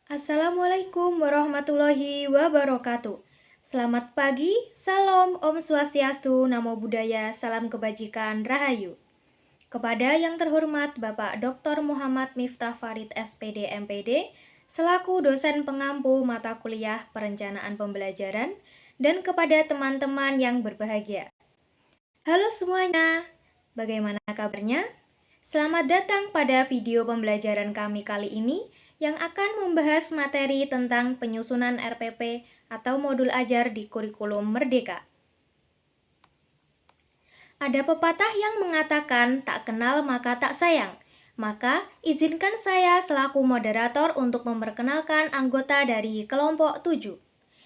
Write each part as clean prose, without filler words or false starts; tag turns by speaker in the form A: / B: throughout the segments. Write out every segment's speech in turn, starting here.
A: Assalamualaikum warahmatullahi wabarakatuh. Selamat pagi, salam, Om Swastiastu, Namo Buddhaya, salam kebajikan, Rahayu. Kepada yang terhormat Bapak Dr. Muhammad Miftah Farid SPD MPD, selaku dosen pengampu mata kuliah perencanaan pembelajaran, dan kepada teman-teman yang berbahagia. Halo semuanya, bagaimana kabarnya? Selamat datang pada video pembelajaran kami kali ini yang akan membahas materi tentang penyusunan RPP atau modul ajar di kurikulum Merdeka. Ada pepatah yang mengatakan tak kenal maka tak sayang. Maka izinkan saya selaku moderator untuk memperkenalkan anggota dari kelompok 7.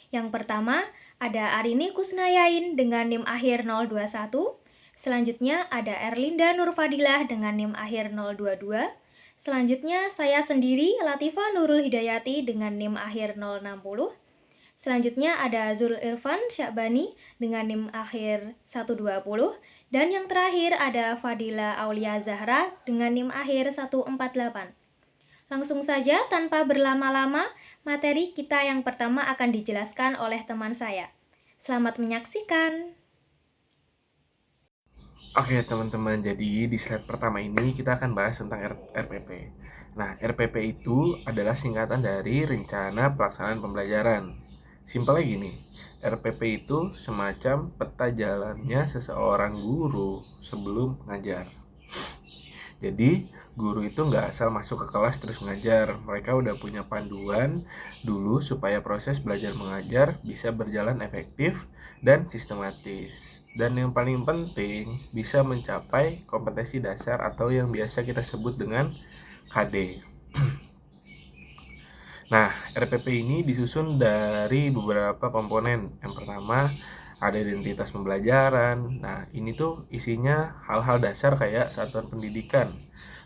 A: Yang pertama ada Arini Kusnayain dengan NIM akhir 021. Selanjutnya ada Erlinda Nurfadilah dengan NIM akhir 022. Selanjutnya saya sendiri Latifah Nurul Hidayati dengan NIM akhir 060. Selanjutnya ada Zul Irfan Syakbani dengan NIM akhir 120. Dan yang terakhir ada Fadila Aulia Zahra dengan NIM akhir 148. Langsung saja tanpa berlama-lama, materi kita yang pertama akan dijelaskan oleh teman saya. Selamat menyaksikan.
B: Oke teman-teman, jadi di slide pertama ini kita akan bahas tentang RPP. Nah, RPP itu adalah singkatan dari Rencana Pelaksanaan Pembelajaran. Simpelnya gini, RPP itu semacam peta jalannya seseorang guru sebelum ngajar. Jadi, guru itu nggak asal masuk ke kelas terus ngajar. Mereka udah punya panduan dulu supaya proses belajar mengajar bisa berjalan efektif dan sistematis. Dan yang paling penting, bisa mencapai kompetensi dasar atau yang biasa kita sebut dengan KD. Nah, RPP ini disusun dari beberapa komponen. Yang pertama, ada identitas pembelajaran. Nah, ini tuh isinya hal-hal dasar kayak satuan pendidikan,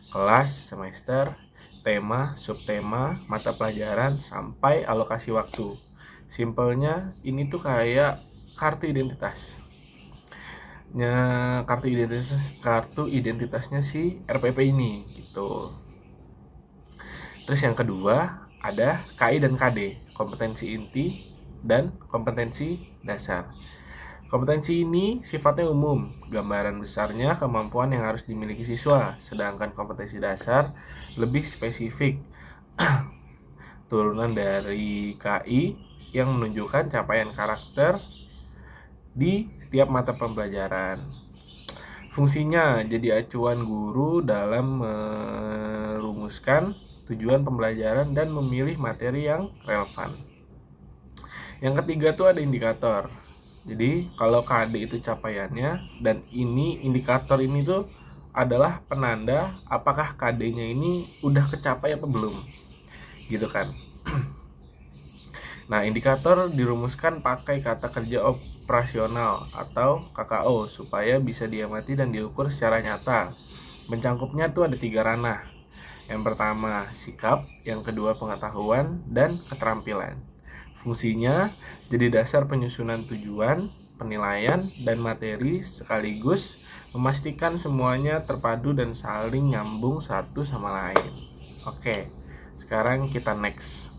B: kelas, semester, tema, subtema, mata pelajaran, sampai alokasi waktu. Simpelnya, ini tuh kayak kartu identitas. Kartu identitasnya si RPP ini gitu. Terus yang kedua ada KI dan KD, kompetensi inti dan kompetensi dasar. Kompetensi ini sifatnya umum, gambaran besarnya kemampuan yang harus dimiliki siswa, sedangkan kompetensi dasar lebih spesifik, turunan dari KI yang menunjukkan capaian karakter di setiap mata pembelajaran. Fungsinya jadi acuan guru dalam merumuskan tujuan pembelajaran dan memilih materi yang relevan. Yang ketiga tuh ada indikator. Jadi kalau KD itu capaiannya, dan ini indikator ini tuh adalah penanda apakah KD-nya ini udah kecapai apa belum, gitu kan. Nah, indikator dirumuskan pakai kata kerja operasional atau KKO supaya bisa diamati dan diukur secara nyata. Mencangkupnya tuh ada 3 ranah. Yang pertama sikap, yang kedua pengetahuan, dan keterampilan. Fungsinya jadi dasar penyusunan tujuan, penilaian, dan materi sekaligus memastikan semuanya terpadu dan saling nyambung satu sama lain. Oke, sekarang kita next.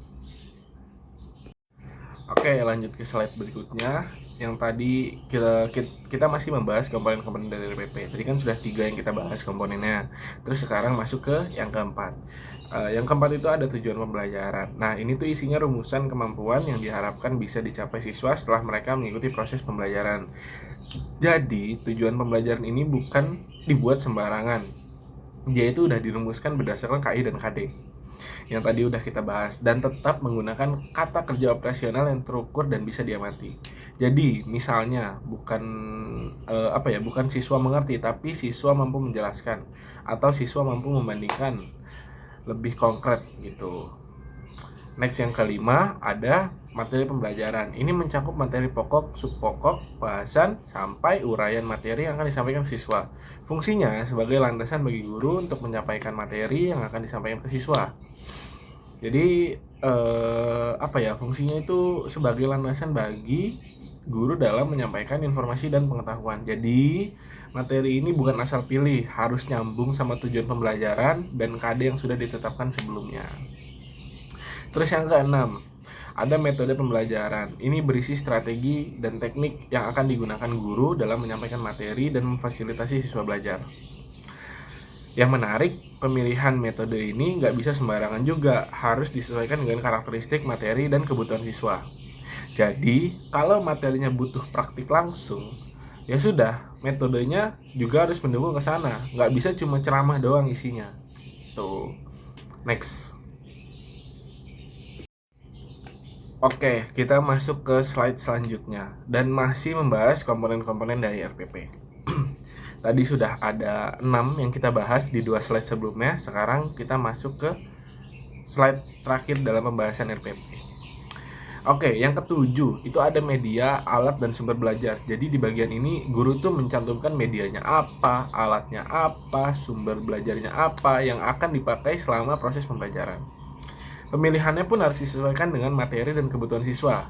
B: Oke, lanjut ke slide berikutnya. Yang tadi kita masih membahas komponen-komponen dari RPP. Tadi kan sudah 3 yang kita bahas komponennya. Terus sekarang masuk ke yang keempat. Yang keempat itu ada tujuan pembelajaran. Nah, ini tuh isinya rumusan kemampuan yang diharapkan bisa dicapai siswa setelah mereka mengikuti proses pembelajaran. Jadi, tujuan pembelajaran ini bukan dibuat sembarangan. Dia itu udah dirumuskan berdasarkan KI dan KD yang tadi udah kita bahas, dan tetap menggunakan kata kerja operasional yang terukur dan bisa diamati. Jadi misalnya bukan siswa mengerti, tapi siswa mampu menjelaskan atau siswa mampu membandingkan, lebih konkret gitu. Next, yang kelima ada materi pembelajaran. Ini mencakup materi pokok, subpokok, bahasan, sampai uraian materi yang akan disampaikan siswa. Fungsinya sebagai landasan bagi guru untuk menyampaikan materi yang akan disampaikan ke siswa. Jadi fungsinya itu sebagai landasan bagi guru dalam menyampaikan informasi dan pengetahuan. Jadi materi ini bukan asal pilih, harus nyambung sama tujuan pembelajaran dan KD yang sudah ditetapkan sebelumnya. Terus yang keenam, ada metode pembelajaran. Ini berisi strategi dan teknik yang akan digunakan guru dalam menyampaikan materi dan memfasilitasi siswa belajar. Yang menarik, pemilihan metode ini nggak bisa sembarangan juga, harus disesuaikan dengan karakteristik materi dan kebutuhan siswa. Jadi, kalau materinya butuh praktik langsung, ya sudah, metodenya juga harus mendukung ke sana. Nggak bisa cuma ceramah doang isinya. Tuh, next. Oke, kita masuk ke slide selanjutnya dan masih membahas komponen-komponen dari RPP. Tadi sudah ada 6 yang kita bahas di 2 slide sebelumnya. Sekarang kita masuk ke slide terakhir dalam pembahasan RPP. Oke, yang ketujuh itu ada media, alat, dan sumber belajar. Jadi di bagian ini guru tuh mencantumkan medianya apa, alatnya apa, sumber belajarnya apa yang akan dipakai selama proses pembelajaran. Pemilihannya pun harus disesuaikan dengan materi dan kebutuhan siswa.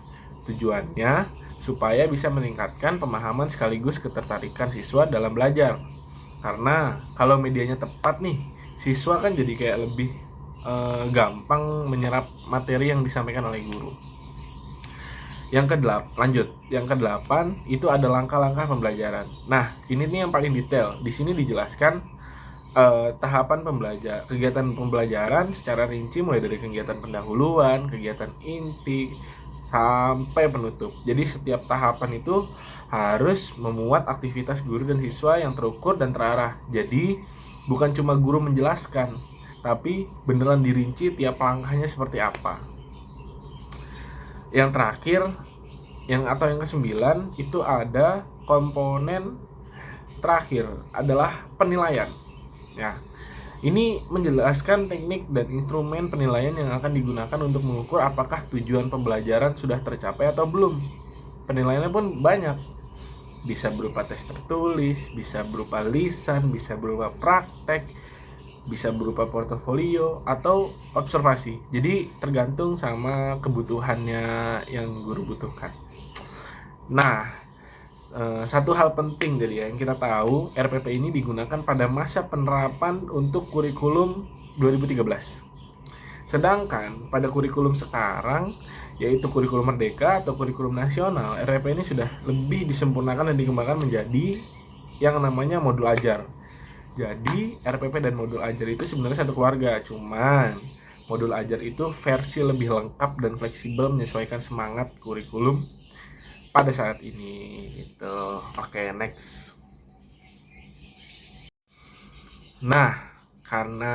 B: Tujuannya supaya bisa meningkatkan pemahaman sekaligus ketertarikan siswa dalam belajar. Karena kalau medianya tepat nih, siswa kan jadi kayak lebih gampang menyerap materi yang disampaikan oleh guru. Yang kedelapan itu ada langkah-langkah pembelajaran. Nah, ini nih yang paling detail. Di sini dijelaskan tahapan kegiatan pembelajaran secara rinci, mulai dari kegiatan pendahuluan, kegiatan inti, sampai penutup. Jadi setiap tahapan itu harus memuat aktivitas guru dan siswa yang terukur dan terarah. Jadi bukan cuma guru menjelaskan, tapi beneran dirinci tiap langkahnya seperti apa. Yang terakhir, yang ke-9 itu ada komponen terakhir adalah penilaian. Ya, ini menjelaskan teknik dan instrumen penilaian yang akan digunakan untuk mengukur apakah tujuan pembelajaran sudah tercapai atau belum. Penilaiannya pun banyak. Bisa berupa tes tertulis, bisa berupa lisan, bisa berupa praktek, bisa berupa portofolio atau observasi. Jadi tergantung sama kebutuhannya yang guru butuhkan. Nah, satu hal penting jadi yang kita tahu, RPP ini digunakan pada masa penerapan untuk kurikulum 2013. Sedangkan pada kurikulum sekarang, yaitu kurikulum merdeka atau kurikulum nasional, RPP ini sudah lebih disempurnakan dan dikembangkan menjadi yang namanya modul ajar. Jadi RPP dan modul ajar itu sebenarnya satu keluarga, cuman modul ajar itu versi lebih lengkap dan fleksibel menyesuaikan semangat kurikulum pada saat ini gitu. Oke, next. Nah, karena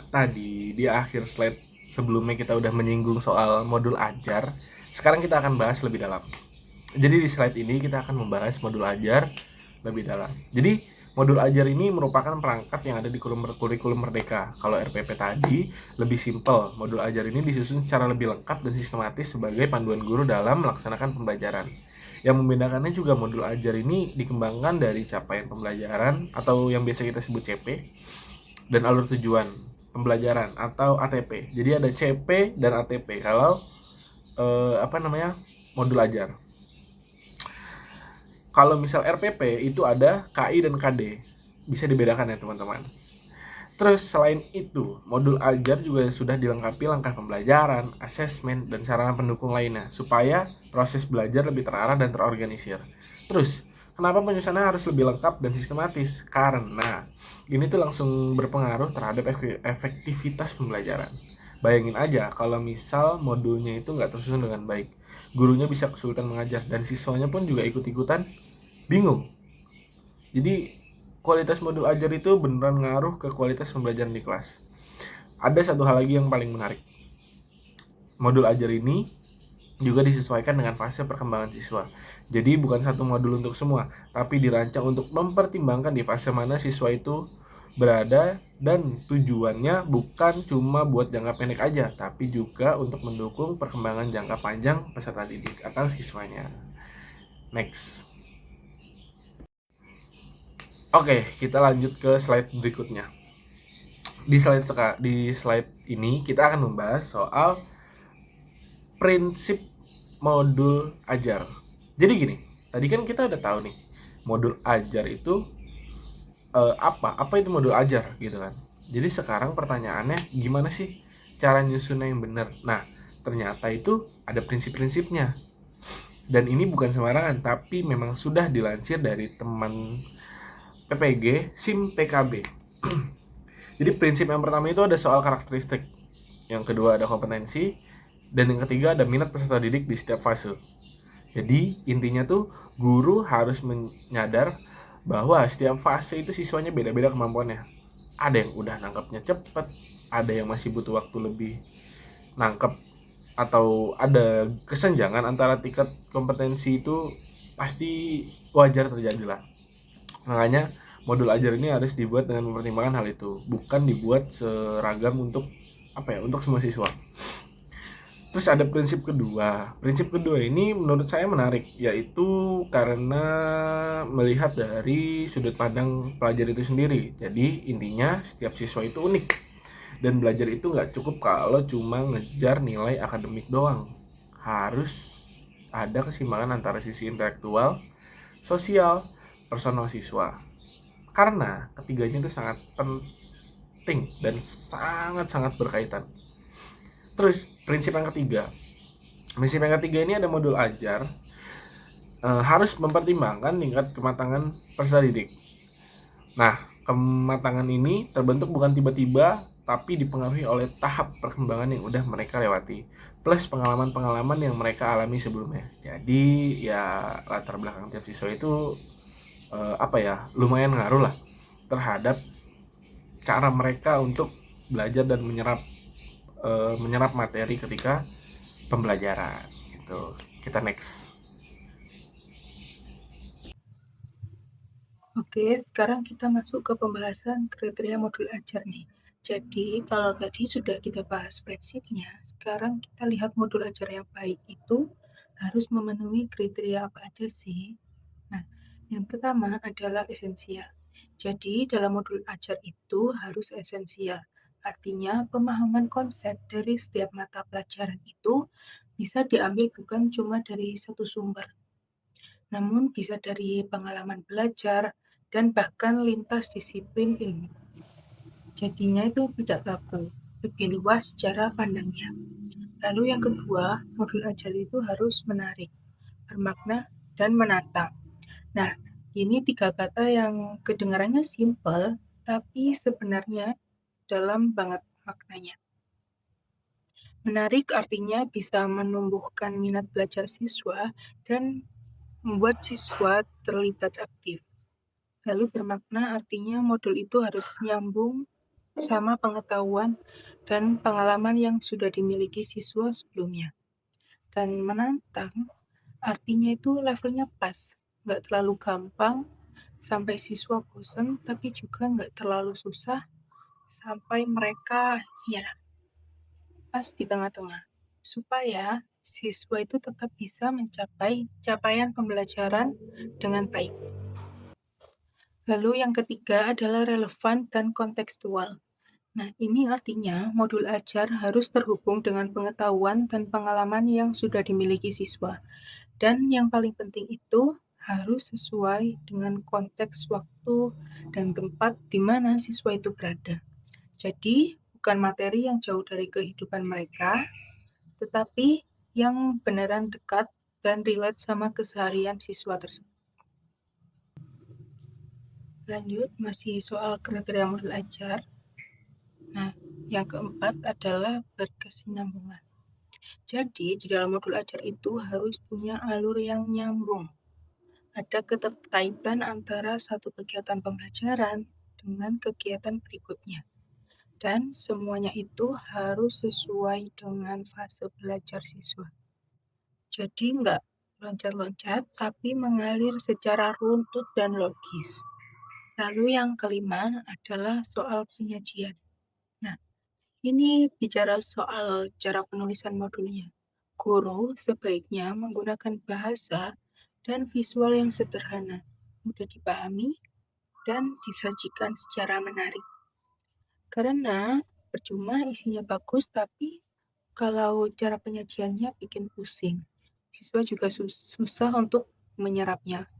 B: tadi di akhir slide sebelumnya kita udah menyinggung soal modul ajar, sekarang kita akan bahas lebih dalam. Jadi di slide ini kita akan membahas modul ajar lebih dalam. Jadi modul ajar ini merupakan perangkat yang ada di kurikulum merdeka. Kalau RPP tadi lebih simpel. Modul ajar ini disusun secara lebih lengkap dan sistematis sebagai panduan guru dalam melaksanakan pembelajaran. Yang membedakannya juga modul ajar ini dikembangkan dari capaian pembelajaran atau yang biasa kita sebut CP dan alur tujuan pembelajaran atau ATP. Jadi ada CP dan ATP kalau modul ajar. Kalau misal RPP itu ada KI dan KD. Bisa dibedakan ya teman-teman. Terus selain itu, modul ajar juga sudah dilengkapi langkah pembelajaran, asesmen, dan sarana pendukung lainnya supaya proses belajar lebih terarah dan terorganisir. Terus, kenapa penyusunannya harus lebih lengkap dan sistematis? Karena ini tuh langsung berpengaruh terhadap efektivitas pembelajaran. Bayangin aja kalau misal modulnya itu nggak tersusun dengan baik. Gurunya bisa kesulitan mengajar dan siswanya pun juga ikut-ikutan bingung. Jadi kualitas modul ajar itu beneran ngaruh ke kualitas pembelajaran di kelas. Ada satu hal lagi yang paling menarik. Modul ajar ini juga disesuaikan dengan fase perkembangan siswa. Jadi bukan satu modul untuk semua, tapi dirancang untuk mempertimbangkan di fase mana siswa itu berada dan tujuannya bukan cuma buat jangka pendek aja, tapi juga untuk mendukung perkembangan jangka panjang peserta didik atau siswanya. Next. Oke, kita lanjut ke slide berikutnya. Di slide ini kita akan membahas soal prinsip modul ajar. Jadi gini, tadi kan kita udah tahu nih, modul ajar itu apa itu modul ajar gitu kan. Jadi sekarang pertanyaannya gimana sih cara nyusunnya yang benar. Nah, ternyata itu ada prinsip-prinsipnya. Dan ini bukan sembarangan, tapi memang sudah dilansir dari teman PPG SIM PKB. Jadi prinsip yang pertama itu ada soal karakteristik, yang kedua ada kompetensi, dan yang ketiga ada minat peserta didik di setiap fase. Jadi intinya tuh guru harus menyadar bahwa setiap fase itu siswanya beda-beda kemampuannya. Ada yang udah nangkepnya cepet, ada yang masih butuh waktu lebih nangkep, atau ada kesenjangan antara tingkat kompetensi itu pasti wajar terjadi lah. Makanya modul ajar ini harus dibuat dengan mempertimbangkan hal itu, bukan dibuat seragam untuk untuk semua siswa. Terus ada prinsip kedua. Prinsip kedua ini menurut saya menarik, yaitu karena melihat dari sudut pandang pelajar itu sendiri. Jadi intinya setiap siswa itu unik. Dan belajar itu nggak cukup kalau cuma ngejar nilai akademik doang. Harus ada keseimbangan antara sisi intelektual, sosial, personal siswa. Karena ketiganya itu sangat penting dan sangat-sangat berkaitan. Terus prinsip yang ketiga. Prinsip yang ketiga ini ada modul ajar harus mempertimbangkan tingkat kematangan peserta didik. Nah, kematangan ini terbentuk bukan tiba-tiba, tapi dipengaruhi oleh tahap perkembangan yang udah mereka lewati, plus pengalaman-pengalaman yang mereka alami sebelumnya. Jadi ya latar belakang tiap siswa itu lumayan ngaruh lah terhadap cara mereka untuk belajar dan menyerap materi ketika pembelajaran. Gitu. Kita next.
C: Oke, sekarang kita masuk ke pembahasan kriteria modul ajar nih. Jadi, kalau tadi sudah kita bahas prinsipnya, sekarang kita lihat modul ajar yang baik itu harus memenuhi kriteria apa aja sih? Nah, yang pertama adalah esensial. Jadi, dalam modul ajar itu harus esensial. Artinya, pemahaman konsep dari setiap mata pelajaran itu bisa diambil bukan cuma dari satu sumber, namun bisa dari pengalaman belajar dan bahkan lintas disiplin ilmu. Jadinya itu tidak baku, lebih luas cara pandangnya. Lalu yang kedua, modul ajar itu harus menarik, bermakna, dan menantang. Nah, ini tiga kata yang kedengarannya simpel, tapi sebenarnya dalam banget maknanya. Menarik artinya bisa menumbuhkan minat belajar siswa dan membuat siswa terlibat aktif. Lalu bermakna artinya modul itu harus nyambung sama pengetahuan dan pengalaman yang sudah dimiliki siswa sebelumnya. Dan menantang artinya itu levelnya pas, nggak terlalu gampang sampai siswa bosan, tapi juga nggak terlalu susah sampai mereka nyerah. Pas di tengah-tengah, supaya siswa itu tetap bisa mencapai capaian pembelajaran dengan baik. Lalu yang ketiga adalah relevan dan kontekstual. Nah, ini artinya modul ajar harus terhubung dengan pengetahuan dan pengalaman yang sudah dimiliki siswa. Dan yang paling penting itu harus sesuai dengan konteks waktu dan tempat di mana siswa itu berada. Jadi, bukan materi yang jauh dari kehidupan mereka, tetapi yang beneran dekat dan relate sama keseharian siswa tersebut. Lanjut, masih soal kriteria modul ajar. Nah, yang keempat adalah berkesinambungan. Jadi, di dalam modul ajar itu harus punya alur yang nyambung. Ada keterkaitan antara satu kegiatan pembelajaran dengan kegiatan berikutnya. Dan semuanya itu harus sesuai dengan fase belajar siswa. Jadi nggak loncat-loncat, tapi mengalir secara runtut dan logis. Lalu yang kelima adalah soal penyajian. Nah, ini bicara soal cara penulisan modulnya. Guru sebaiknya menggunakan bahasa dan visual yang sederhana, mudah dipahami, dan disajikan secara menarik. Karena percuma isinya bagus, tapi kalau cara penyajiannya bikin pusing. Siswa juga susah untuk menyerapnya.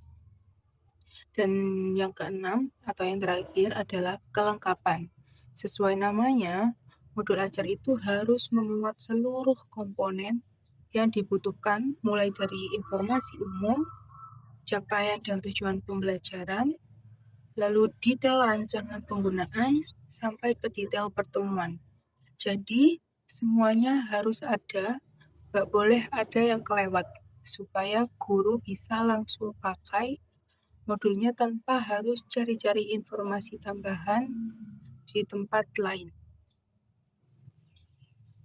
C: Dan yang keenam atau yang terakhir adalah kelengkapan. Sesuai namanya, Modul ajar itu harus memuat seluruh komponen yang dibutuhkan, mulai dari informasi umum, capaian dan tujuan pembelajaran, lalu detail rancangan penggunaan, sampai ke detail pertemuan. Jadi, semuanya harus ada, nggak boleh ada yang kelewat, supaya guru bisa langsung pakai modulnya tanpa harus cari-cari informasi tambahan di tempat lain.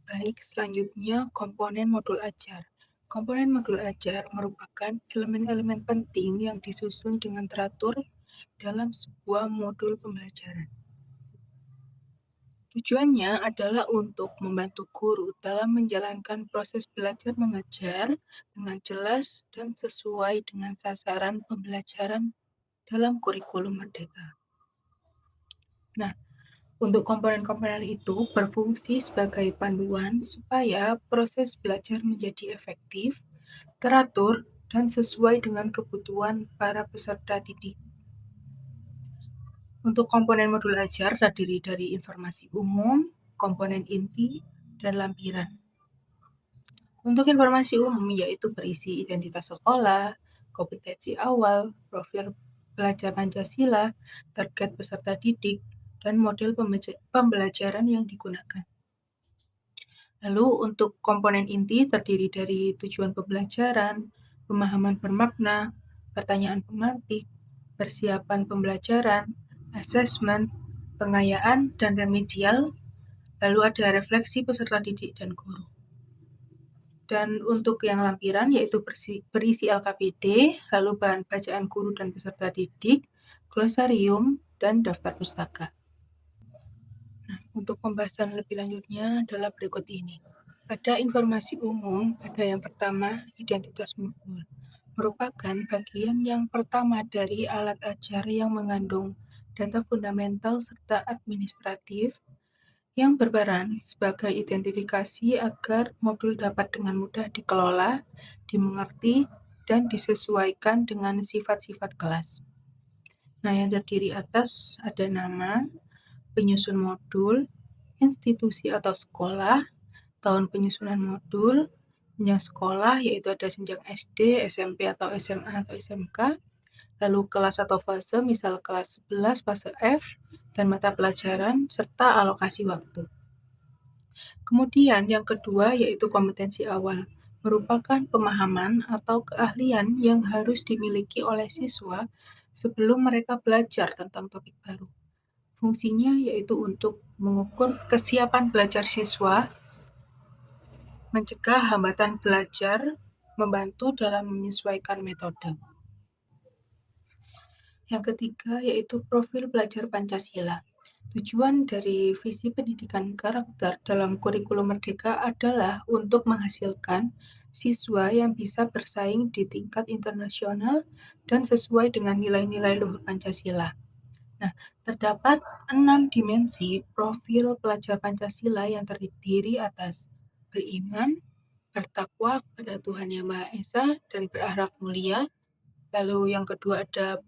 C: Baik, selanjutnya komponen modul ajar. Komponen modul ajar merupakan elemen-elemen penting yang disusun dengan teratur dalam sebuah modul pembelajaran. Tujuannya adalah untuk membantu guru dalam menjalankan proses belajar mengajar dengan jelas dan sesuai dengan sasaran pembelajaran dalam kurikulum Merdeka. Nah, untuk komponen-komponen itu berfungsi sebagai panduan supaya proses belajar menjadi efektif, teratur, dan sesuai dengan kebutuhan para peserta didik. Untuk komponen modul ajar terdiri dari informasi umum, komponen inti, dan lampiran. Untuk informasi umum yaitu berisi identitas sekolah, kompetensi awal, profil pelajar Pancasila, target peserta didik, dan model pembelajaran yang digunakan. Lalu untuk komponen inti terdiri dari tujuan pembelajaran, pemahaman bermakna, pertanyaan pemantik, persiapan pembelajaran, asesmen, pengayaan, dan remedial, lalu ada refleksi peserta didik dan guru. Dan untuk yang lampiran yaitu berisi LKPD, lalu bahan bacaan guru dan peserta didik, glosarium, dan daftar pustaka. Nah, untuk pembahasan lebih lanjutnya adalah berikut ini. Pada informasi umum, ada yang pertama, identitas modul. Merupakan bagian yang pertama dari alat ajar yang mengandung data fundamental serta administratif yang berperan sebagai identifikasi agar modul dapat dengan mudah dikelola, dimengerti, dan disesuaikan dengan sifat-sifat kelas. Nah, yang terdiri atas ada nama, penyusun modul, institusi atau sekolah, tahun penyusunan modul, jenjang sekolah yaitu ada jenjang SD, SMP atau SMA atau SMK, lalu kelas atau fase misal kelas 11 fase F, dan mata pelajaran serta alokasi waktu. Kemudian yang kedua yaitu kompetensi awal, merupakan pemahaman atau keahlian yang harus dimiliki oleh siswa sebelum mereka belajar tentang topik baru. Fungsinya yaitu untuk mengukur kesiapan belajar siswa, mencegah hambatan belajar, membantu dalam menyesuaikan metode. Yang ketiga yaitu profil belajar Pancasila. Tujuan dari visi pendidikan karakter dalam kurikulum Merdeka adalah untuk menghasilkan siswa yang bisa bersaing di tingkat internasional dan sesuai dengan nilai-nilai luhur Pancasila. Nah, terdapat 6 dimensi profil pelajar Pancasila yang terdiri atas beriman, bertakwa kepada Tuhan Yang Maha Esa, dan berakhlak mulia. Lalu yang kedua ada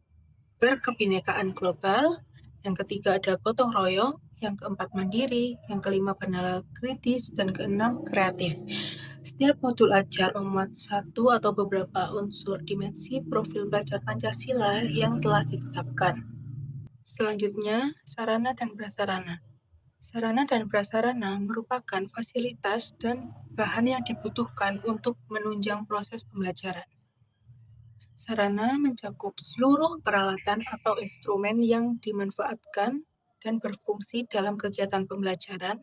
C: berkebinekaan global, yang ketiga ada gotong royong, yang keempat mandiri, yang kelima bernalar kritis, dan keenam kreatif. Setiap modul ajar memuat satu atau beberapa unsur dimensi profil belajar Pancasila yang telah ditetapkan. Selanjutnya, sarana dan prasarana. Sarana dan prasarana merupakan fasilitas dan bahan yang dibutuhkan untuk menunjang proses pembelajaran. Sarana mencakup seluruh peralatan atau instrumen yang dimanfaatkan dan berfungsi dalam kegiatan pembelajaran,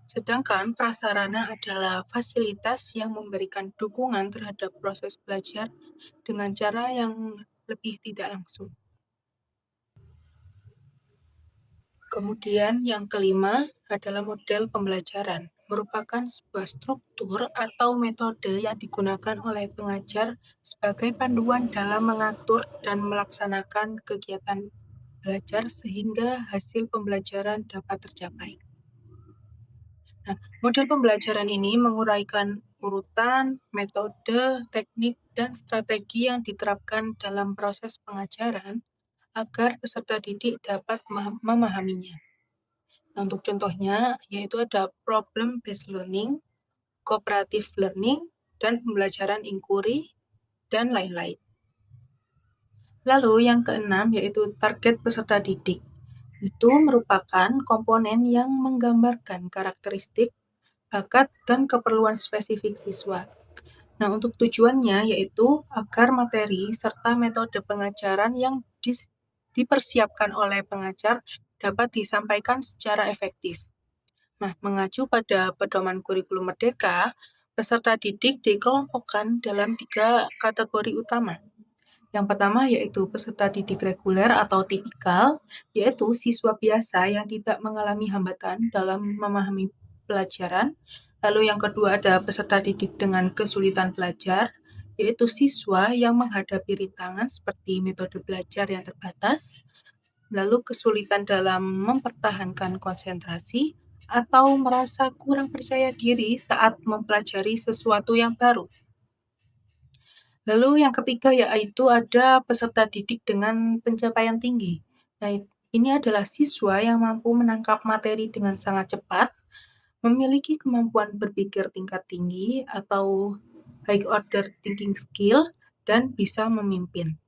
C: sedangkan prasarana adalah fasilitas yang memberikan dukungan terhadap proses belajar dengan cara yang lebih tidak langsung. Kemudian yang kelima adalah model pembelajaran, merupakan sebuah struktur atau metode yang digunakan oleh pengajar sebagai panduan dalam mengatur dan melaksanakan kegiatan belajar sehingga hasil pembelajaran dapat tercapai. Nah, model pembelajaran ini menguraikan urutan, metode, teknik, dan strategi yang diterapkan dalam proses pengajaran agar peserta didik dapat memahaminya. Nah, untuk contohnya, yaitu ada problem based learning, cooperative learning, dan pembelajaran inquiry, dan lain-lain. Lalu yang keenam yaitu target peserta didik. Itu merupakan komponen yang menggambarkan karakteristik, bakat, dan keperluan spesifik siswa. Nah, untuk tujuannya yaitu agar materi serta metode pengajaran yang dipersiapkan oleh pengajar dapat disampaikan secara efektif. Nah, mengacu pada pedoman kurikulum merdeka, peserta didik dikelompokkan dalam 3 kategori utama. Yang pertama yaitu peserta didik reguler atau tipikal, yaitu siswa biasa yang tidak mengalami hambatan dalam memahami pelajaran. Lalu yang kedua ada peserta didik dengan kesulitan belajar, yaitu siswa yang menghadapi rintangan seperti metode belajar yang terbatas, lalu kesulitan dalam mempertahankan konsentrasi, atau merasa kurang percaya diri saat mempelajari sesuatu yang baru. Lalu yang ketiga yaitu ada peserta didik dengan pencapaian tinggi. Nah, ini adalah siswa yang mampu menangkap materi dengan sangat cepat, memiliki kemampuan berpikir tingkat tinggi atau high order thinking skill, dan bisa memimpin.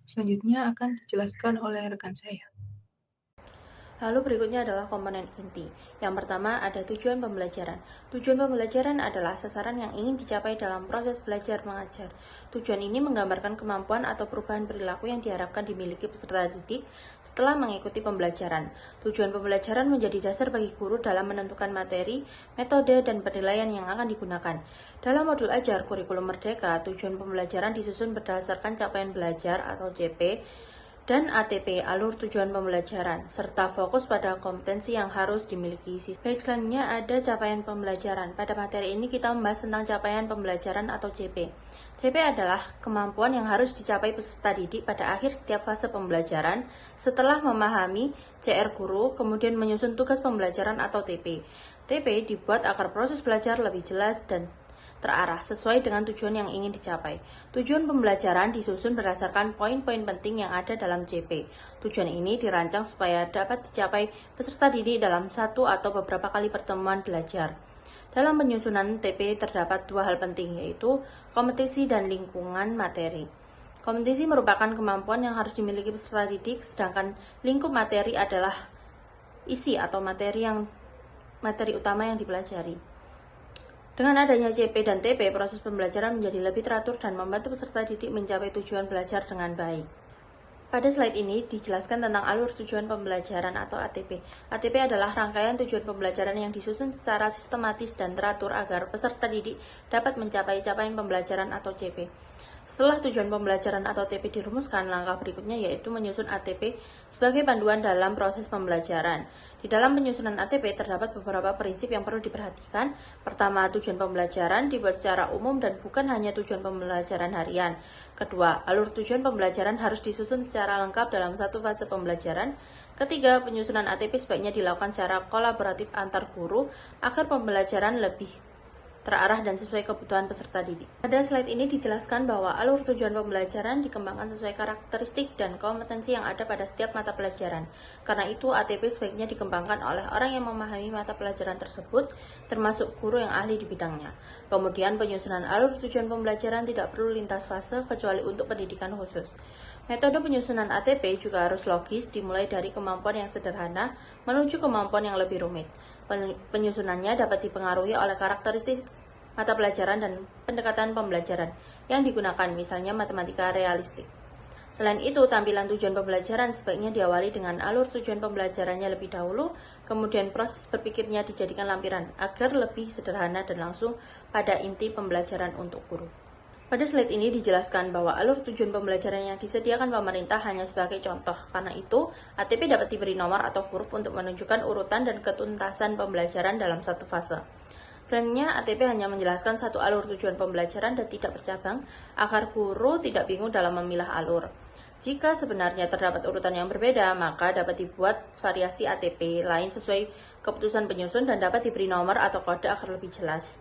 C: Selanjutnya akan dijelaskan oleh rekan saya.
D: Lalu berikutnya adalah komponen inti. Yang pertama ada tujuan pembelajaran. Tujuan pembelajaran adalah sasaran yang ingin dicapai dalam proses belajar mengajar. Tujuan ini menggambarkan kemampuan atau perubahan perilaku yang diharapkan dimiliki peserta didik setelah mengikuti pembelajaran. Tujuan pembelajaran menjadi dasar bagi guru dalam menentukan materi, metode, dan penilaian yang akan digunakan. Dalam modul ajar kurikulum merdeka, tujuan pembelajaran disusun berdasarkan capaian belajar atau CP, dan ATP, alur tujuan pembelajaran, serta fokus pada kompetensi yang harus dimiliki siswa. Baik, selanjutnya ada capaian pembelajaran. Pada materi ini kita membahas tentang capaian pembelajaran atau CP. CP adalah kemampuan yang harus dicapai peserta didik pada akhir setiap fase pembelajaran setelah memahami CR guru, kemudian menyusun tugas pembelajaran atau TP. TP dibuat agar proses belajar lebih jelas dan terarah sesuai dengan tujuan yang ingin dicapai. Tujuan pembelajaran disusun berdasarkan poin-poin penting yang ada dalam CP. Tujuan ini dirancang supaya dapat dicapai peserta didik dalam satu atau beberapa kali pertemuan belajar. Dalam penyusunan TP terdapat 2 hal penting, yaitu kompetensi dan lingkungan materi. Kompetensi merupakan kemampuan yang harus dimiliki peserta didik, sedangkan lingkup materi adalah isi atau materi utama yang dipelajari. Dengan adanya CP dan TP, proses pembelajaran menjadi lebih teratur dan membantu peserta didik mencapai tujuan belajar dengan baik. Pada slide ini dijelaskan tentang alur tujuan pembelajaran atau ATP. ATP adalah rangkaian tujuan pembelajaran yang disusun secara sistematis dan teratur agar peserta didik dapat mencapai capaian pembelajaran atau CP. Setelah tujuan pembelajaran atau TP dirumuskan, langkah berikutnya yaitu menyusun ATP sebagai panduan dalam proses pembelajaran. Di dalam penyusunan ATP terdapat beberapa prinsip yang perlu diperhatikan. Pertama, tujuan pembelajaran dibuat secara umum dan bukan hanya tujuan pembelajaran harian. Kedua, alur tujuan pembelajaran harus disusun secara lengkap dalam satu fase pembelajaran. Ketiga, penyusunan ATP sebaiknya dilakukan secara kolaboratif antar guru agar pembelajaran lebih terarah dan sesuai kebutuhan peserta didik. Pada slide ini dijelaskan bahwa alur tujuan pembelajaran dikembangkan sesuai karakteristik dan kompetensi yang ada pada setiap mata pelajaran. Karena itu, ATP sebaiknya dikembangkan oleh orang yang memahami mata pelajaran tersebut, termasuk guru yang ahli di bidangnya. Kemudian, penyusunan alur tujuan pembelajaran tidak perlu lintas fase kecuali untuk pendidikan khusus. Metode penyusunan ATP juga harus logis, dimulai dari kemampuan yang sederhana menuju kemampuan yang lebih rumit. Penyusunannya dapat dipengaruhi oleh karakteristik mata pelajaran dan pendekatan pembelajaran yang digunakan, misalnya matematika realistik. Selain itu, tampilan tujuan pembelajaran sebaiknya diawali dengan alur tujuan pembelajarannya lebih dahulu, kemudian proses berpikirnya dijadikan lampiran agar lebih sederhana dan langsung pada inti pembelajaran untuk guru. Pada slide ini dijelaskan bahwa alur tujuan pembelajaran yang disediakan pemerintah hanya sebagai contoh. Karena itu, ATP dapat diberi nomor atau huruf untuk menunjukkan urutan dan ketuntasan pembelajaran dalam satu fase. Selanjutnya, ATP hanya menjelaskan satu alur tujuan pembelajaran dan tidak bercabang, agar guru tidak bingung dalam memilah alur. Jika sebenarnya terdapat urutan yang berbeda, maka dapat dibuat variasi ATP lain sesuai keputusan penyusun dan dapat diberi nomor atau kode agar lebih jelas.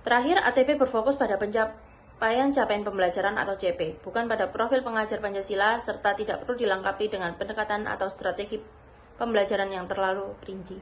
D: Terakhir, ATP berfokus pada capaian pembelajaran atau CP, bukan pada profil pengajar Pancasila, serta tidak perlu dilengkapi dengan pendekatan atau strategi pembelajaran yang terlalu rinci.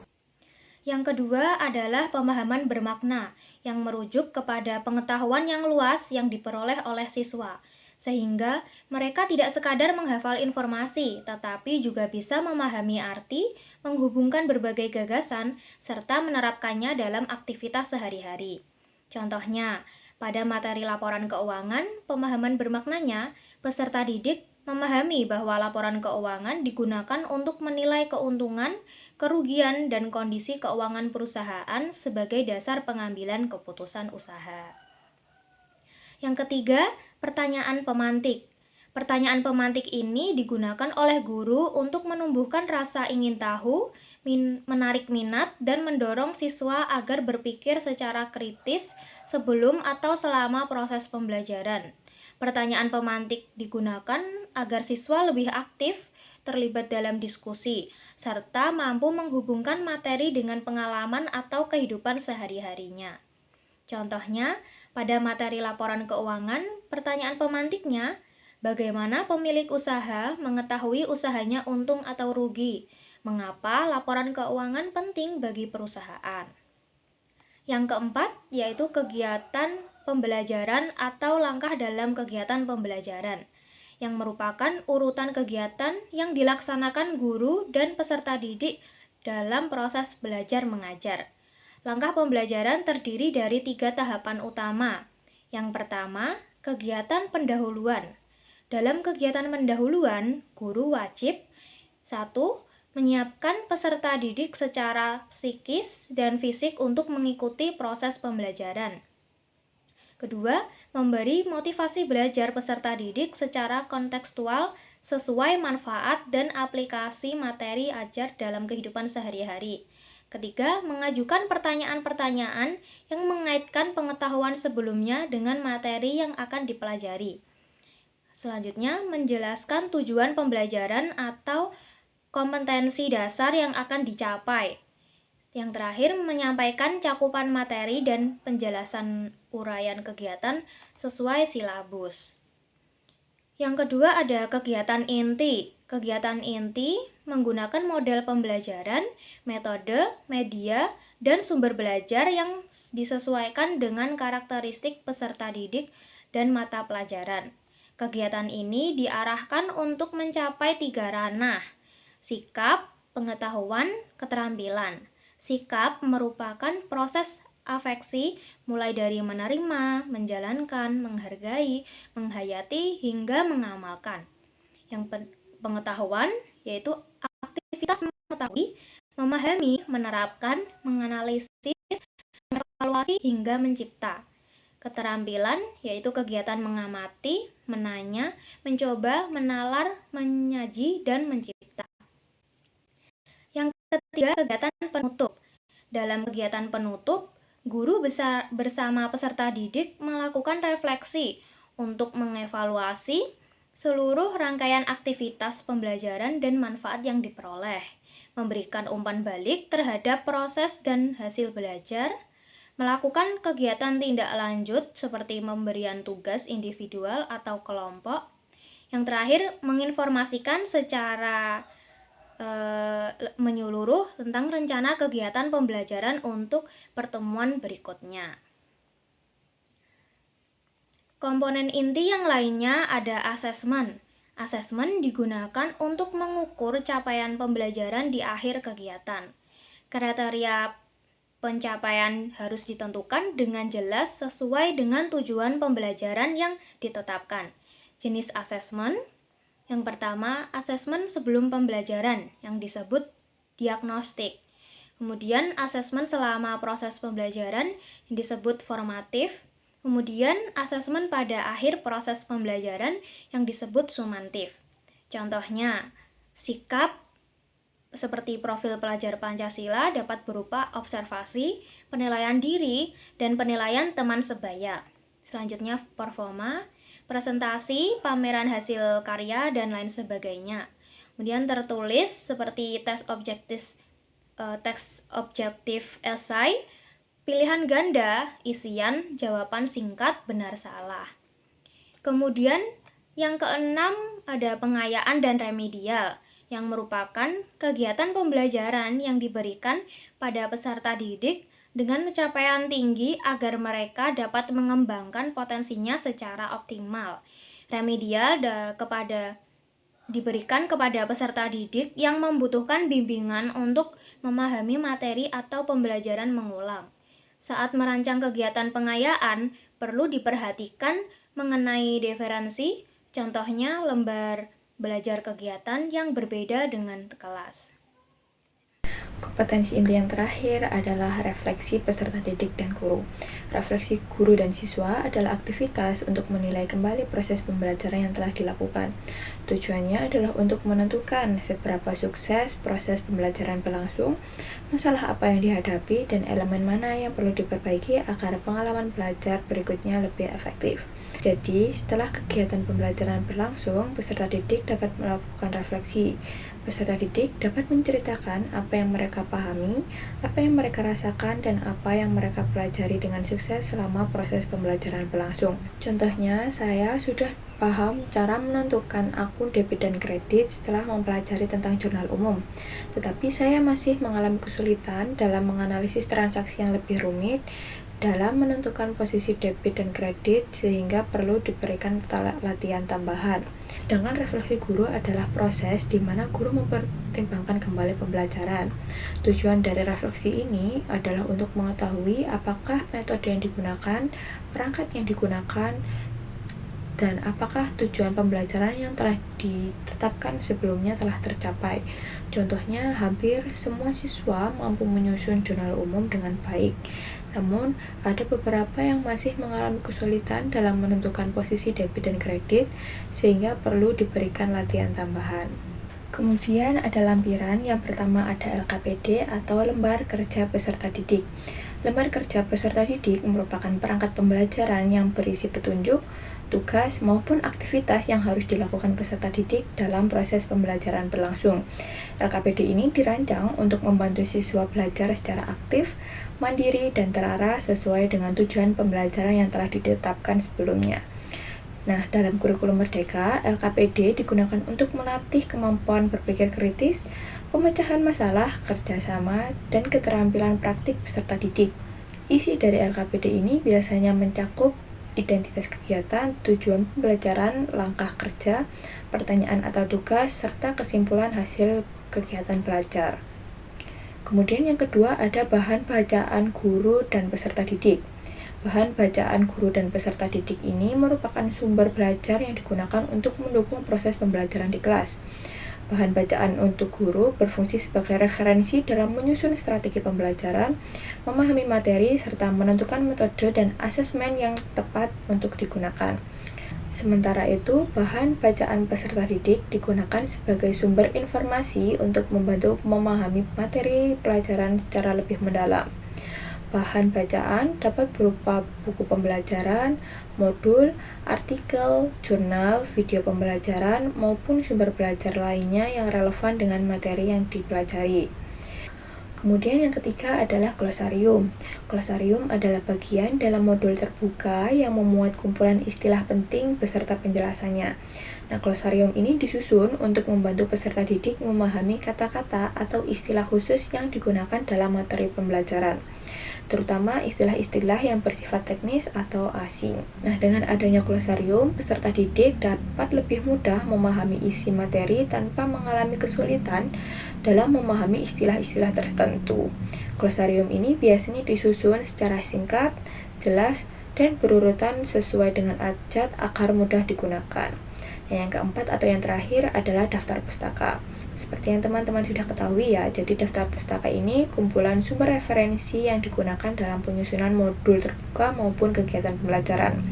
A: Yang kedua adalah pemahaman bermakna, yang merujuk kepada pengetahuan yang luas yang diperoleh oleh siswa, sehingga mereka tidak sekadar menghafal informasi, tetapi juga bisa memahami arti, menghubungkan berbagai gagasan, serta menerapkannya dalam aktivitas sehari-hari. Contohnya, pada materi laporan keuangan, pemahaman bermaknanya, peserta didik memahami bahwa laporan keuangan digunakan untuk menilai keuntungan, kerugian, dan kondisi keuangan perusahaan sebagai dasar pengambilan keputusan usaha. Yang ketiga, pertanyaan pemantik. Pertanyaan pemantik ini digunakan oleh guru untuk menumbuhkan rasa ingin tahu, menarik minat, dan mendorong siswa agar berpikir secara kritis sebelum atau selama proses pembelajaran. Pertanyaan pemantik digunakan agar siswa lebih aktif, terlibat dalam diskusi, serta mampu menghubungkan materi dengan pengalaman atau kehidupan sehari-harinya. Contohnya, pada materi laporan keuangan, pertanyaan pemantiknya, bagaimana pemilik usaha mengetahui usahanya untung atau rugi? Mengapa laporan keuangan penting bagi perusahaan? Yang keempat, yaitu kegiatan pembelajaran atau langkah dalam kegiatan pembelajaran, yang merupakan urutan kegiatan yang dilaksanakan guru dan peserta didik dalam proses belajar mengajar. Langkah pembelajaran terdiri dari 3 tahapan utama. Yang pertama, kegiatan pendahuluan. Dalam kegiatan pendahuluan, guru wajib 1. Menyiapkan peserta didik secara psikis dan fisik untuk mengikuti proses pembelajaran. Kedua, memberi motivasi belajar peserta didik secara kontekstual sesuai manfaat dan aplikasi materi ajar dalam kehidupan sehari-hari. Ketiga, mengajukan pertanyaan-pertanyaan yang mengaitkan pengetahuan sebelumnya dengan materi yang akan dipelajari. Selanjutnya, menjelaskan tujuan pembelajaran atau kompetensi dasar yang akan dicapai. Yang terakhir, menyampaikan cakupan materi dan penjelasan uraian kegiatan sesuai silabus. Yang kedua ada kegiatan inti. Kegiatan inti menggunakan model pembelajaran, metode, media, dan sumber belajar yang disesuaikan dengan karakteristik peserta didik dan mata pelajaran. Kegiatan ini diarahkan untuk mencapai 3 ranah: sikap, pengetahuan, keterampilan. Sikap merupakan proses afeksi mulai dari menerima, menjalankan, menghargai, menghayati, hingga mengamalkan. Yang pengetahuan yaitu aktivitas mengetahui, memahami, menerapkan, menganalisis, mengevaluasi, hingga mencipta. Keterampilan yaitu kegiatan mengamati, menanya, mencoba, menalar, menyaji, dan mencipta. Yang ketiga, kegiatan penutup. Dalam kegiatan penutup, guru bersama peserta didik melakukan refleksi untuk mengevaluasi seluruh rangkaian aktivitas pembelajaran dan manfaat yang diperoleh, memberikan umpan balik terhadap proses dan hasil belajar, melakukan kegiatan tindak lanjut seperti pemberian tugas individual atau kelompok. Yang terakhir, menginformasikan secara menyeluruh tentang rencana kegiatan pembelajaran untuk pertemuan berikutnya. Komponen inti yang lainnya ada asesmen. Asesmen digunakan untuk mengukur capaian pembelajaran di akhir kegiatan. Kriteria pencapaian harus ditentukan dengan jelas sesuai dengan tujuan pembelajaran yang ditetapkan. Jenis asesmen: yang pertama, asesmen sebelum pembelajaran yang disebut diagnostik. Kemudian asesmen selama proses pembelajaran yang disebut formatif. Kemudian asesmen pada akhir proses pembelajaran yang disebut sumatif. Contohnya, sikap seperti profil pelajar Pancasila dapat berupa observasi, penilaian diri, dan penilaian teman sebaya. Selanjutnya, performa, presentasi, pameran hasil karya, dan lain sebagainya. Kemudian tertulis seperti tes objektif esai, pilihan ganda, isian, jawaban singkat, benar salah. Kemudian yang keenam ada pengayaan dan remedial. yang merupakan kegiatan pembelajaran yang diberikan pada peserta didik dengan pencapaian tinggi agar mereka dapat mengembangkan potensinya secara optimal. Remedial diberikan kepada peserta didik yang membutuhkan bimbingan untuk memahami materi atau pembelajaran mengulang. Saat merancang kegiatan pengayaan, perlu diperhatikan mengenai diferensi, contohnya lembar belajar kegiatan yang berbeda dengan kelas.
E: Kompetensi inti yang terakhir adalah refleksi peserta didik dan guru. Refleksi guru dan siswa adalah aktivitas untuk menilai kembali proses pembelajaran yang telah dilakukan. Tujuannya adalah untuk menentukan seberapa sukses proses pembelajaran berlangsung, masalah apa yang dihadapi, dan elemen mana yang perlu diperbaiki agar pengalaman belajar berikutnya lebih efektif. Jadi, setelah kegiatan pembelajaran berlangsung, peserta didik dapat melakukan refleksi. Peserta didik dapat menceritakan apa yang mereka pahami, apa yang mereka rasakan, dan apa yang mereka pelajari dengan sukses selama proses pembelajaran berlangsung. Contohnya, saya sudah paham cara menentukan akun debit dan kredit setelah mempelajari tentang jurnal umum. Tetapi saya masih mengalami kesulitan dalam menganalisis transaksi yang lebih rumit dalam menentukan posisi debit dan kredit, sehingga perlu diberikan latihan tambahan. Sedangkan refleksi guru adalah proses di mana guru mempertimbangkan kembali pembelajaran. Tujuan dari refleksi ini adalah untuk mengetahui apakah metode yang digunakan, perangkat yang digunakan, dan apakah tujuan pembelajaran yang telah ditetapkan sebelumnya telah tercapai. Contohnya, hampir semua siswa mampu menyusun jurnal umum dengan baik. Namun, ada beberapa yang masih mengalami kesulitan dalam menentukan posisi debit dan kredit, sehingga perlu diberikan latihan tambahan. Kemudian ada lampiran. Yang pertama ada LKPD atau lembar kerja peserta didik. Lembar kerja peserta didik merupakan perangkat pembelajaran yang berisi petunjuk, tugas, maupun aktivitas yang harus dilakukan peserta didik dalam proses pembelajaran berlangsung. LKPD ini dirancang untuk membantu siswa belajar secara aktif, mandiri, dan terarah sesuai dengan tujuan pembelajaran yang telah ditetapkan sebelumnya. Nah, dalam kurikulum Merdeka, LKPD digunakan untuk melatih kemampuan berpikir kritis, pemecahan masalah, kerjasama, dan keterampilan praktik peserta didik. Isi dari LKPD ini biasanya mencakup identitas kegiatan, tujuan pembelajaran, langkah kerja, pertanyaan atau tugas, serta kesimpulan hasil kegiatan belajar. Kemudian yang kedua ada bahan bacaan guru dan peserta didik. Bahan bacaan guru dan peserta didik ini merupakan sumber belajar yang digunakan untuk mendukung proses pembelajaran di kelas. Bahan bacaan untuk guru berfungsi sebagai referensi dalam menyusun strategi pembelajaran, memahami materi, serta menentukan metode dan asesmen yang tepat untuk digunakan. Sementara itu, bahan bacaan peserta didik digunakan sebagai sumber informasi untuk membantu memahami materi pelajaran secara lebih mendalam. Bahan bacaan dapat berupa buku pembelajaran, modul, artikel, jurnal, video pembelajaran, maupun sumber belajar lainnya yang relevan dengan materi yang dipelajari. Kemudian yang ketiga adalah glosarium. Glosarium adalah bagian dalam modul terbuka yang memuat kumpulan istilah penting beserta penjelasannya. Nah, glosarium ini disusun untuk membantu peserta didik memahami kata-kata atau istilah khusus yang digunakan dalam materi pembelajaran, terutama istilah-istilah yang bersifat teknis atau asing. Nah, dengan adanya glosarium, peserta didik dapat lebih mudah memahami isi materi tanpa mengalami kesulitan dalam memahami istilah-istilah tertentu. Glosarium ini biasanya disusun secara singkat, jelas, dan berurutan sesuai dengan abjad agar mudah digunakan. Nah, yang keempat atau yang terakhir adalah daftar pustaka. Seperti yang teman-teman sudah ketahui ya, jadi daftar pustaka ini kumpulan sumber referensi yang digunakan dalam penyusunan modul terbuka maupun kegiatan pembelajaran.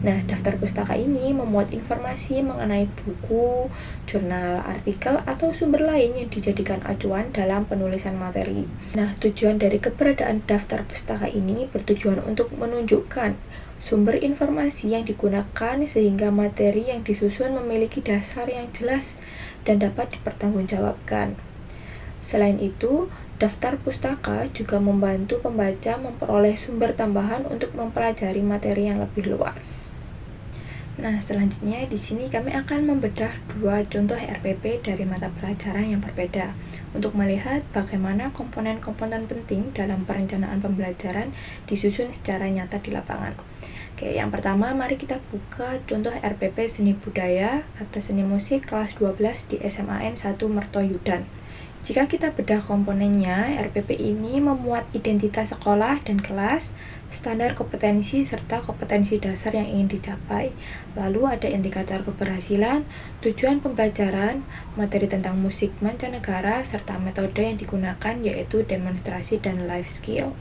E: Nah, daftar pustaka ini memuat informasi mengenai buku, jurnal, artikel, atau sumber lain yang dijadikan acuan dalam penulisan materi. Nah, tujuan dari keberadaan daftar pustaka ini bertujuan untuk menunjukkan sumber informasi yang digunakan sehingga materi yang disusun memiliki dasar yang jelas dan dapat dipertanggungjawabkan. Selain itu, daftar pustaka juga membantu pembaca memperoleh sumber tambahan untuk mempelajari materi yang lebih luas. Nah, selanjutnya di sini kami akan membedah dua contoh RPP dari mata pelajaran yang berbeda untuk melihat bagaimana komponen-komponen penting dalam perencanaan pembelajaran disusun secara nyata di lapangan. Oke, yang pertama mari kita buka contoh RPP Seni Budaya atau Seni Musik kelas 12 di SMAN 1 Mertoyudan. Jika kita bedah komponennya, RPP ini memuat identitas sekolah dan kelas, standar kompetensi serta kompetensi dasar yang ingin dicapai. Lalu ada indikator keberhasilan, tujuan pembelajaran, materi tentang musik mancanegara, serta metode yang digunakan yaitu demonstrasi dan life skill.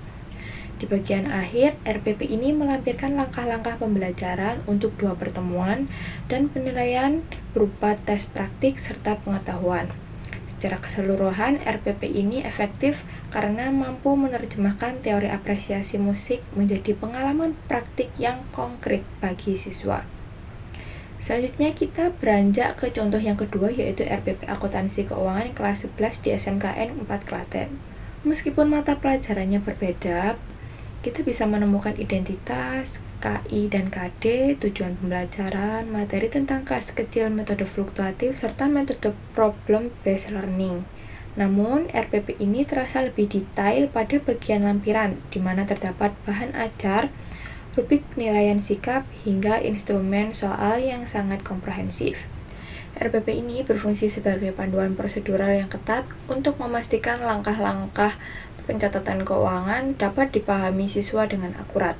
E: Di bagian akhir, RPP ini melampirkan langkah-langkah pembelajaran untuk 2 pertemuan dan penilaian berupa tes praktik serta pengetahuan. Secara keseluruhan, RPP ini efektif karena mampu menerjemahkan teori apresiasi musik menjadi pengalaman praktik yang konkret bagi siswa. Selanjutnya kita beranjak ke contoh yang kedua yaitu RPP Akuntansi Keuangan kelas 11 di SMKN 4 Klaten. Meskipun mata pelajarannya berbeda, kita bisa menemukan identitas, KI dan KD, tujuan pembelajaran, materi tentang kas kecil, metode fluktuatif, serta metode problem based learning. Namun, RPP ini terasa lebih detail pada bagian lampiran, di mana terdapat bahan ajar, rubrik penilaian sikap, hingga instrumen soal yang sangat komprehensif. RPP ini berfungsi sebagai panduan prosedural yang ketat untuk memastikan langkah-langkah pencatatan keuangan dapat dipahami siswa dengan akurat.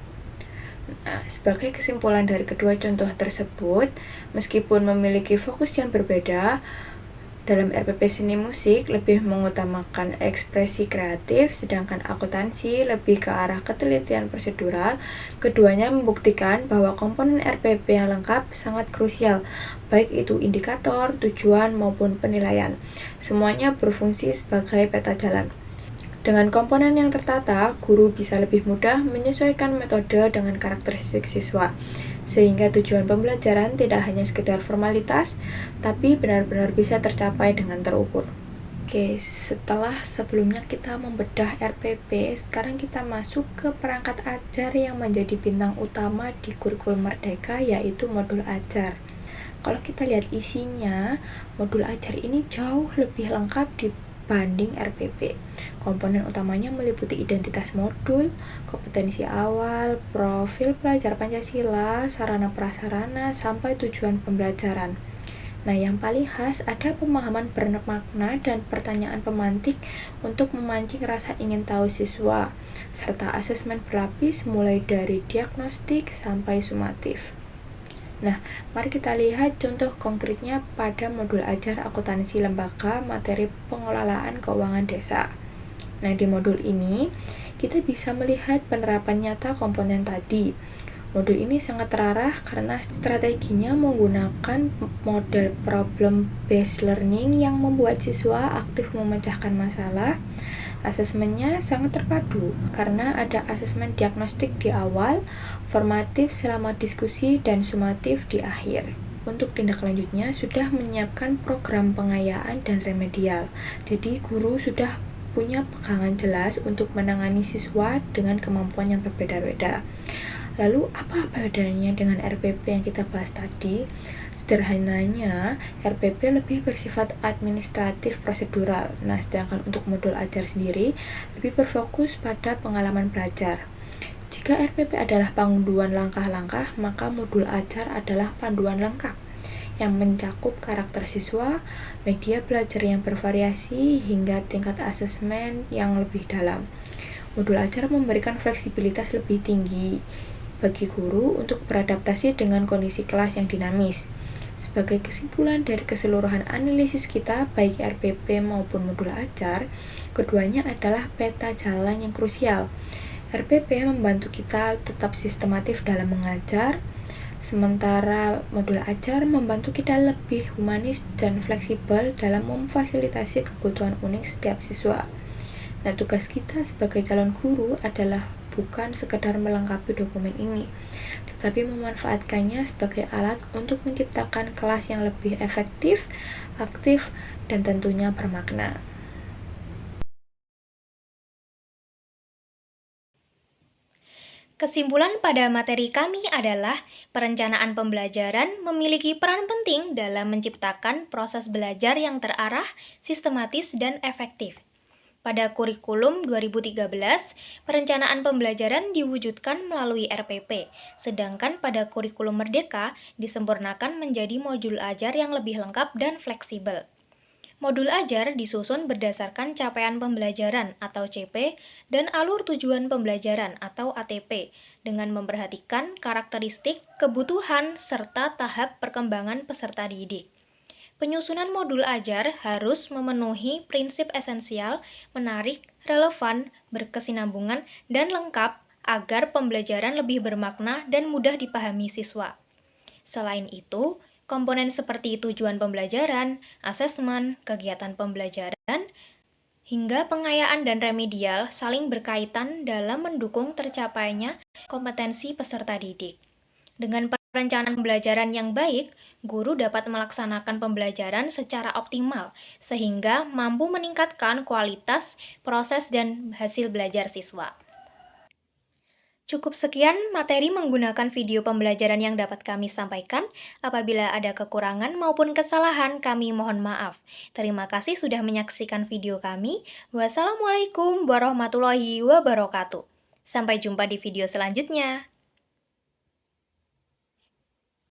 E: Nah, sebagai kesimpulan dari kedua contoh tersebut, meskipun memiliki fokus yang berbeda, dalam RPP Seni Musik lebih mengutamakan ekspresi kreatif, sedangkan akuntansi lebih ke arah ketelitian prosedural. Keduanya membuktikan bahwa komponen RPP yang lengkap sangat krusial, baik itu indikator, tujuan, maupun penilaian. Semuanya berfungsi sebagai peta jalan. Dengan komponen yang tertata, guru bisa lebih mudah menyesuaikan metode dengan karakteristik siswa, sehingga tujuan pembelajaran tidak hanya sekedar formalitas, tapi benar-benar bisa tercapai dengan terukur. Oke, setelah sebelumnya kita membedah RPP, sekarang kita masuk ke perangkat ajar yang menjadi bintang utama di kurikulum Merdeka, yaitu modul ajar. Kalau kita lihat isinya, modul ajar ini jauh lebih lengkap dibanding RPP. Komponen utamanya meliputi identitas modul, kompetensi awal, profil pelajar Pancasila, sarana prasarana, sampai tujuan pembelajaran. Nah, yang paling khas ada pemahaman bermakna dan pertanyaan pemantik untuk memancing rasa ingin tahu siswa, serta asesmen berlapis mulai dari diagnostik sampai sumatif. Nah, mari kita lihat contoh konkretnya pada modul ajar akuntansi lembaga materi pengelolaan keuangan desa. Nah, di modul ini kita bisa melihat penerapan nyata komponen tadi. Modul ini sangat terarah karena strateginya menggunakan model problem based learning yang membuat siswa aktif memecahkan masalah. Asesmennya sangat terpadu karena ada asesmen diagnostik di awal, formatif selama diskusi, dan sumatif di akhir. Untuk tindak lanjutnya sudah menyiapkan program pengayaan dan remedial. Jadi guru sudah punya pegangan jelas untuk menangani siswa dengan kemampuan yang berbeda-beda. Lalu apa bedanya dengan RPP yang kita bahas tadi? Sederhananya, RPP lebih bersifat administratif prosedural. Nah, sedangkan untuk modul ajar sendiri lebih berfokus pada pengalaman belajar. Jika RPP adalah panduan langkah-langkah, maka modul ajar adalah panduan lengkap yang mencakup karakter siswa, media belajar yang bervariasi, hingga tingkat asesmen yang lebih dalam. Modul ajar memberikan fleksibilitas lebih tinggi bagi guru untuk beradaptasi dengan kondisi kelas yang dinamis. Sebagai kesimpulan dari keseluruhan analisis kita, baik RPP maupun modul ajar, keduanya adalah peta jalan yang krusial. RPP membantu kita tetap sistematif dalam mengajar, sementara modul ajar membantu kita lebih humanis dan fleksibel dalam memfasilitasi kebutuhan unik setiap siswa. Nah, tugas kita sebagai calon guru adalah bukan sekedar melengkapi dokumen ini, tetapi memanfaatkannya sebagai alat untuk menciptakan kelas yang lebih efektif, aktif, dan tentunya bermakna.
A: Kesimpulan pada materi kami adalah perencanaan pembelajaran memiliki peran penting dalam menciptakan proses belajar yang terarah, sistematis, dan efektif. Pada kurikulum 2013, perencanaan pembelajaran diwujudkan melalui RPP, sedangkan pada kurikulum Merdeka disempurnakan menjadi modul ajar yang lebih lengkap dan fleksibel. Modul ajar disusun berdasarkan capaian pembelajaran atau CP dan alur tujuan pembelajaran atau ATP dengan memperhatikan karakteristik, kebutuhan, serta tahap perkembangan peserta didik. Penyusunan modul ajar harus memenuhi prinsip esensial, menarik, relevan, berkesinambungan, dan lengkap agar pembelajaran lebih bermakna dan mudah dipahami siswa. Selain itu, komponen seperti tujuan pembelajaran, asesmen, kegiatan pembelajaran, hingga pengayaan dan remedial saling berkaitan dalam mendukung tercapainya kompetensi peserta didik. Dengan perencanaan pembelajaran yang baik, guru dapat melaksanakan pembelajaran secara optimal, sehingga mampu meningkatkan kualitas, proses, dan hasil belajar siswa. Cukup sekian materi menggunakan video pembelajaran yang dapat kami sampaikan. Apabila ada kekurangan maupun kesalahan, kami mohon maaf. Terima kasih sudah menyaksikan video kami. Wassalamualaikum warahmatullahi wabarakatuh. Sampai jumpa di video selanjutnya.